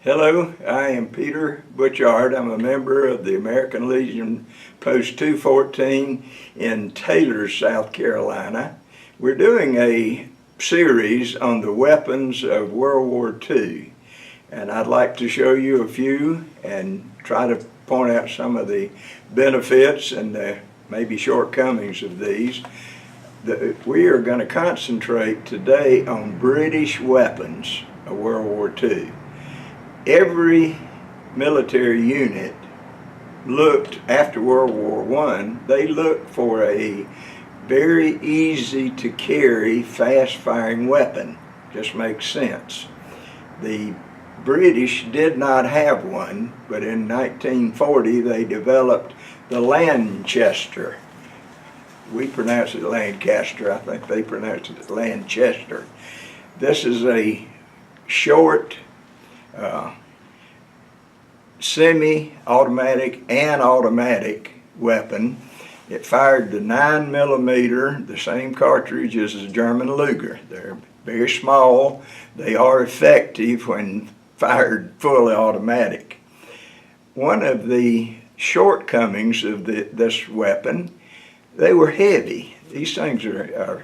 Hello, I am Peter Butchart. I'm a member of the American Legion Post 214 in Taylor, South Carolina. We're doing a series on the weapons of World War II, and I'd like to show you a few and try to point out some of the benefits and the maybe shortcomings of these. We are going to concentrate today on British weapons of World War II. Every military unit looked, after World War I, they looked for a very easy to carry, fast firing weapon. Just makes sense. The British did not have one, but in 1940 they developed the Lanchester. We pronounce it Lancaster, I think they pronounce it Lanchester. This is a short, semi-automatic and automatic weapon. It fired the 9mm, the same cartridge as the German Luger. They're very small. They are effective when fired fully automatic. One of the shortcomings of this weapon, they were heavy. These things are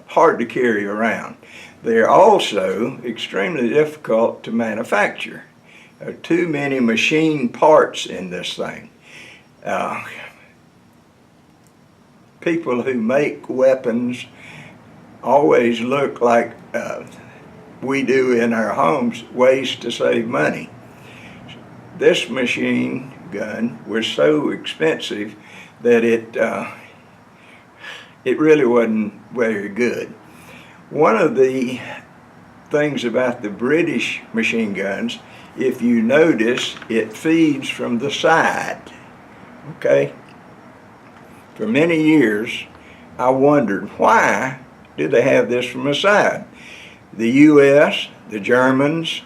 hard to carry around. They're also extremely difficult to manufacture. There are too many machine parts in this thing. People who make weapons always look like we do in our homes, ways to save money. This machine gun was so expensive that it really wasn't very good. One of the things about the British machine guns, if you notice, it feeds from the side, okay? For many years, I wondered, why do they have this from the side? The US, the Germans,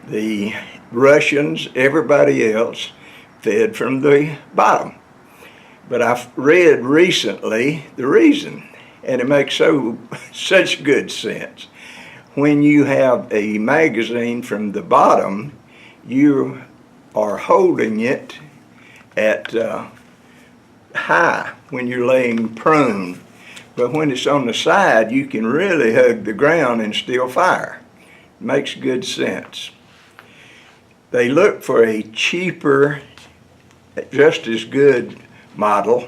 the Russians, everybody else fed from the bottom. But I've read recently the reason, and it makes such good sense. When you have a magazine from the bottom, you are holding it at high when you're laying prone. But when it's on the side, you can really hug the ground and still fire. Makes good sense. They look for a cheaper, just as good model,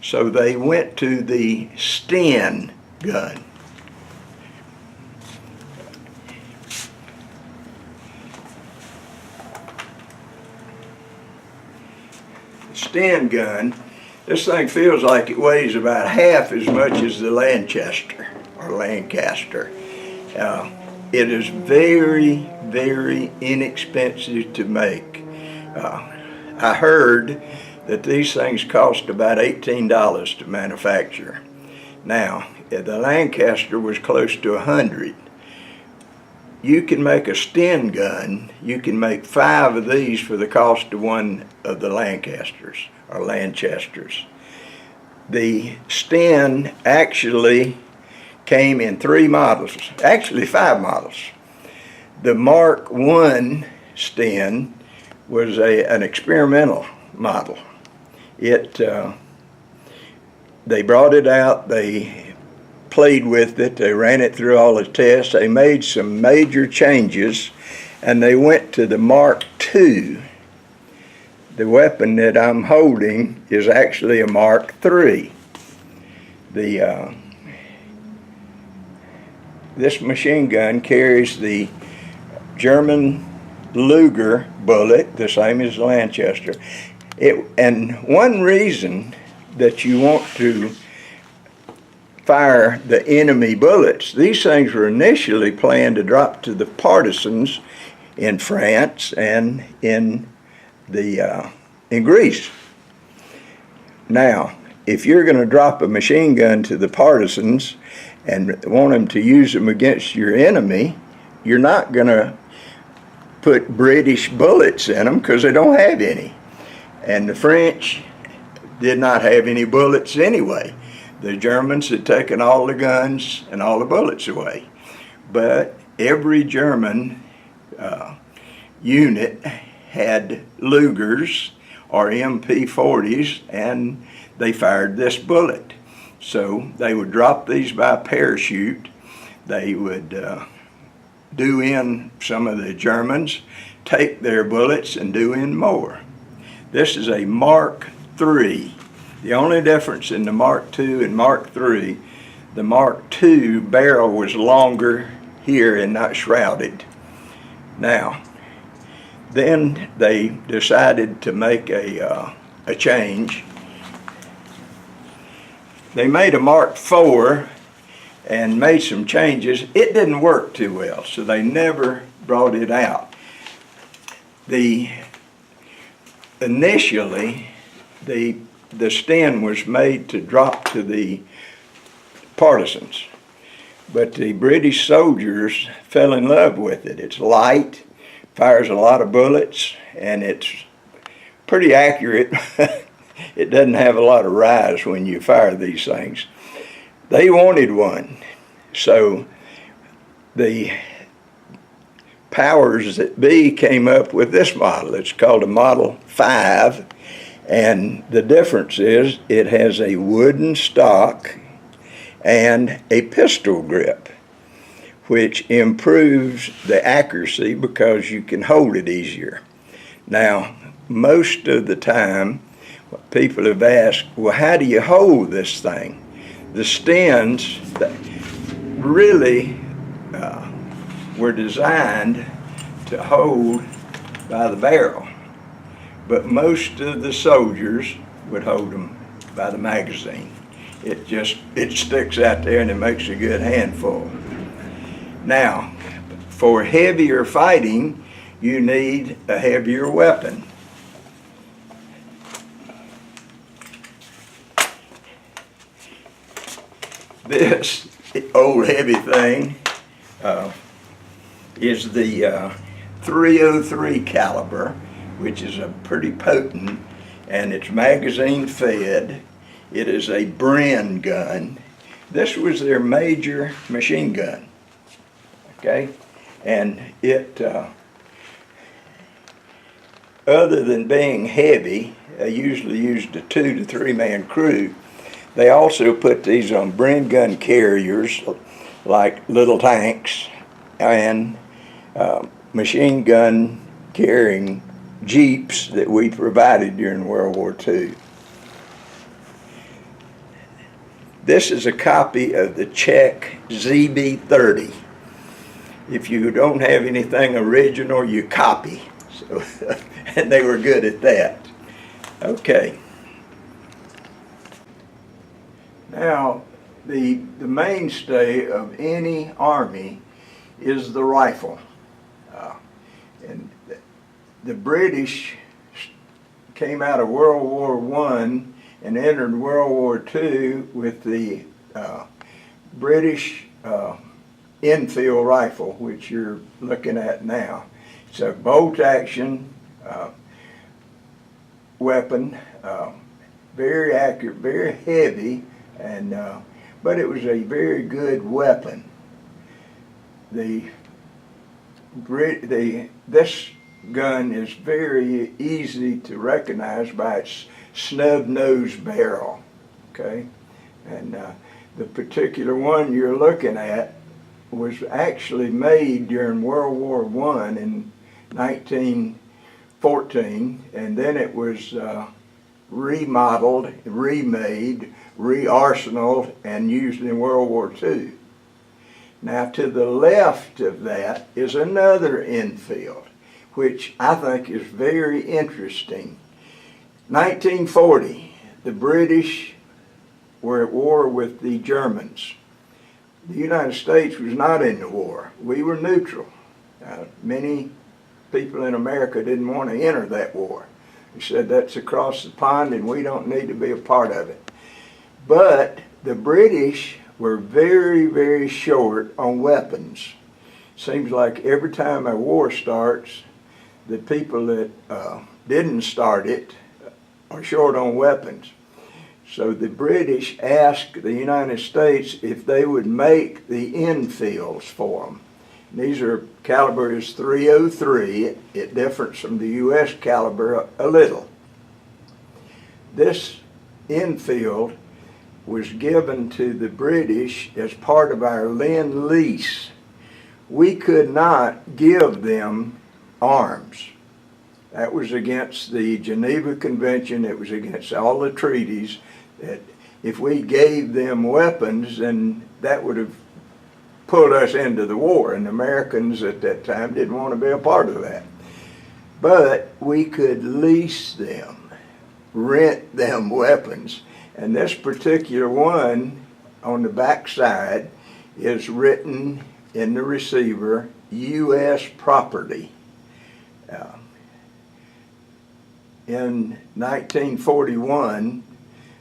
so they went to the Sten gun. Sten gun, this thing feels like it weighs about half as much as the Lanchester or Lancaster. It is very, very inexpensive to make. I heard that these things cost about $18 to manufacture. Now, the Lancaster was close to $100. You can make a Sten gun, you can make 5 of these for the cost of one of the Lancasters or Lanchesters. The Sten actually came in 3 models, actually 5 models. The Mark I Sten was an experimental model. They brought it out, they played with it, they ran it through all the tests, they made some major changes, and they went to the Mark II. The weapon that I'm holding is actually a Mark III. This machine gun carries the German Luger bullet, the same as the Lanchester. And one reason that you want to fire the enemy bullets, these things were initially planned to drop to the partisans in France and in Greece. Now, if you're going to drop a machine gun to the partisans and want them to use them against your enemy, you're not going to put British bullets in them because they don't have any. And the French did not have any bullets anyway. The Germans had taken all the guns and all the bullets away. But every German unit had Lugers or MP40s, and they fired this bullet. So they would drop these by parachute. They would do in some of the Germans, take their bullets and do in more. This is a Mark III. The only difference in the Mark II and Mark III, the Mark II barrel was longer here and not shrouded. Now, then they decided to make a change. They made a Mark IV and made some changes. It didn't work too well, so they never brought it out. Initially, the Sten was made to drop to the partisans, but the British soldiers fell in love with it. It's light, fires a lot of bullets, and it's pretty accurate. It doesn't have a lot of rise when you fire these things. They wanted one, so the powers that be came up with this model. It's called a Model 5, and the difference is it has a wooden stock and a pistol grip, which improves the accuracy because you can hold it easier. Now, most of the time, people have asked, well, how do you hold this thing? The Stens really were designed to hold by the barrel, but most of the soldiers would hold them by the magazine. It sticks out there and it makes a good handful. Now, for heavier fighting, you need a heavier weapon. This old heavy thing is the 303 caliber, which is a pretty potent, and it's magazine fed. It is a Bren gun. This was their major machine gun, okay? And it, other than being heavy, they usually used a 2 to 3 man crew. They also put these on Bren gun carriers, like little tanks, and machine gun carrying jeeps that we provided during World War II. This is a copy of the Czech ZB30. If you don't have anything original, you copy. So, and they were good at that. Okay. Now, the mainstay of any army is the rifle. And the British came out of World War I and entered World War II with the British Enfield rifle, which you're looking at now. It's a bolt action weapon, very accurate, very heavy, and but it was a very good weapon. This gun is very easy to recognize by its snub-nosed barrel, okay? And the particular one you're looking at was actually made during World War I in 1914, and then it was remodeled, remade, re-arsenaled, and used in World War II. Now, to the left of that is another Enfield, which I think is very interesting. 1940, the British were at war with the Germans. The United States was not in the war. We were neutral. Many people in America didn't want to enter that war. They said that's across the pond and we don't need to be a part of it. But the British were very, very short on weapons. Seems like every time a war starts, the people that didn't start it are short on weapons. So the British asked the United States if they would make the Enfields for them. These are caliber is .303. It differs from the U.S. caliber a little. This Enfield was given to the British as part of our Lend-Lease. We could not give them arms. That was against the Geneva Convention. It was against all the treaties that if we gave them weapons, then that would have pulled us into the war, and the Americans at that time didn't want to be a part of that. But we could lease them, rent them weapons, and this particular one on the back side is written in the receiver, U.S. property. In 1941,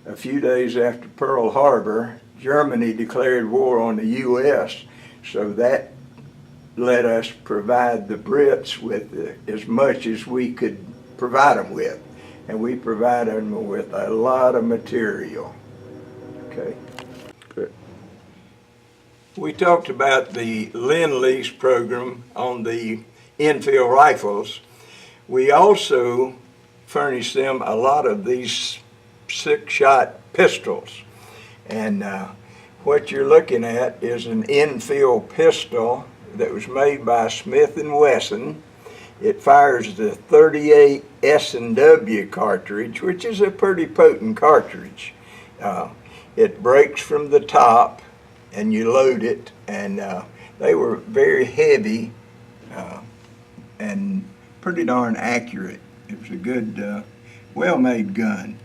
a few days after Pearl Harbor, Germany declared war on the U.S., so that let us provide the Brits with as much as we could provide them with. And we provided them with a lot of material. Okay. Good. We talked about the Lend-Lease program on the Enfield rifles. We also furnished them a lot of these 6-shot pistols. And what you're looking at is an Enfield pistol that was made by Smith & Wesson. It fires the 38 S&W cartridge, which is a pretty potent cartridge. It breaks from the top and you load it, and they were very heavy and pretty darn accurate. It was a good, well-made gun.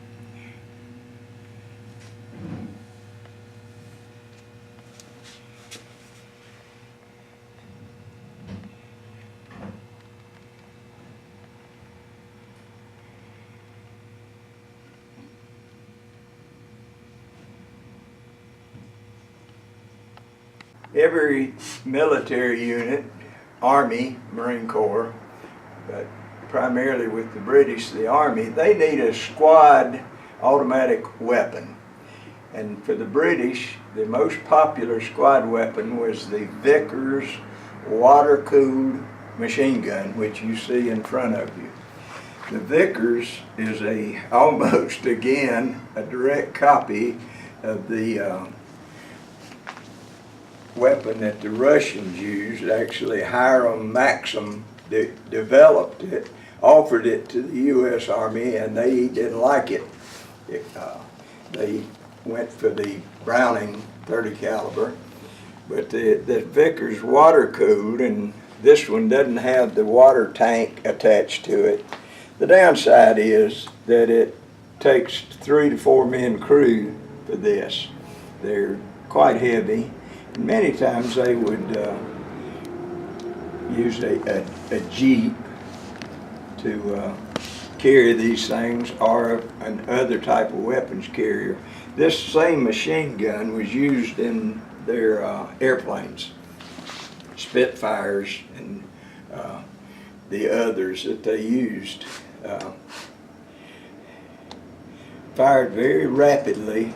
Every military unit, Army, Marine Corps, but primarily with the British, the Army, they need a squad automatic weapon. And for the British, the most popular squad weapon was the Vickers water-cooled machine gun, which you see in front of you. The Vickers is almost again a direct copy of the weapon that the Russians used. Actually, Hiram Maxim developed it, offered it to the U.S. Army, and they didn't like it. They went for the Browning 30 caliber, but the Vickers water cooled, and this one doesn't have the water tank attached to it. The downside is that it takes 3 to 4 men crew for this. They're quite heavy. Many times they would use a Jeep to carry these things, or another type of weapons carrier. This same machine gun was used in their airplanes, Spitfires and the others that they used. Fired very rapidly,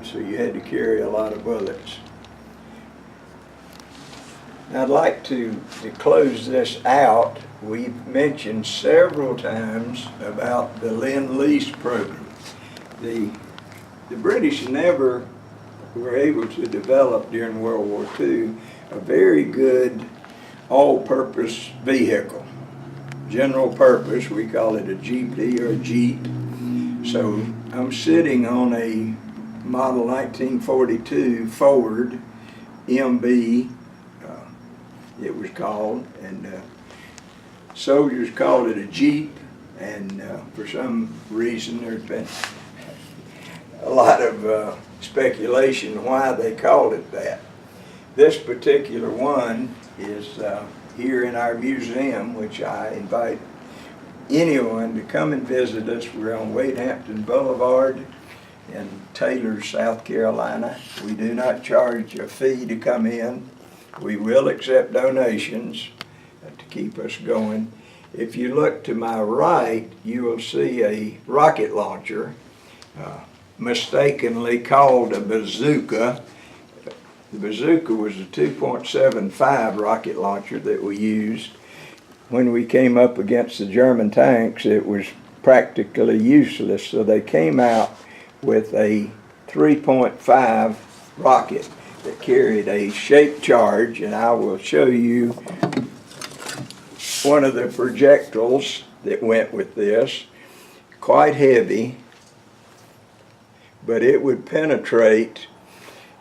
so you had to carry a lot of bullets. I'd like to close this out. We've mentioned several times about the Lend-Lease program. The British never were able to develop during World War II a very good all-purpose vehicle. General purpose, we call it a GP or a Jeep. So I'm sitting on a model 1942 Ford MB, it was called, and soldiers called it a Jeep, and for some reason there's been a lot of speculation why they called it that. This particular one is here in our museum, which I invite anyone to come and visit us. We're on Wade Hampton Boulevard in Taylor, South Carolina. We do not charge a fee to come in. We will accept donations to keep us going. If you look to my right, you will see a rocket launcher, mistakenly called a bazooka. The bazooka was a 2.75 rocket launcher that we used. When we came up against the German tanks, it was practically useless, so they came out with a 3.5 rocket that carried a shaped charge, and I will show you one of the projectiles that went with this. Quite heavy, but it would penetrate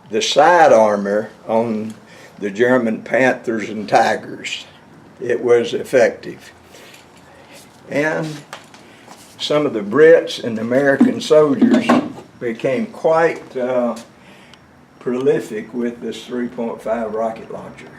the side armor on the German Panthers and Tigers. It was effective. And some of the Brits and American soldiers became quite prolific with this 3.5 rocket launcher.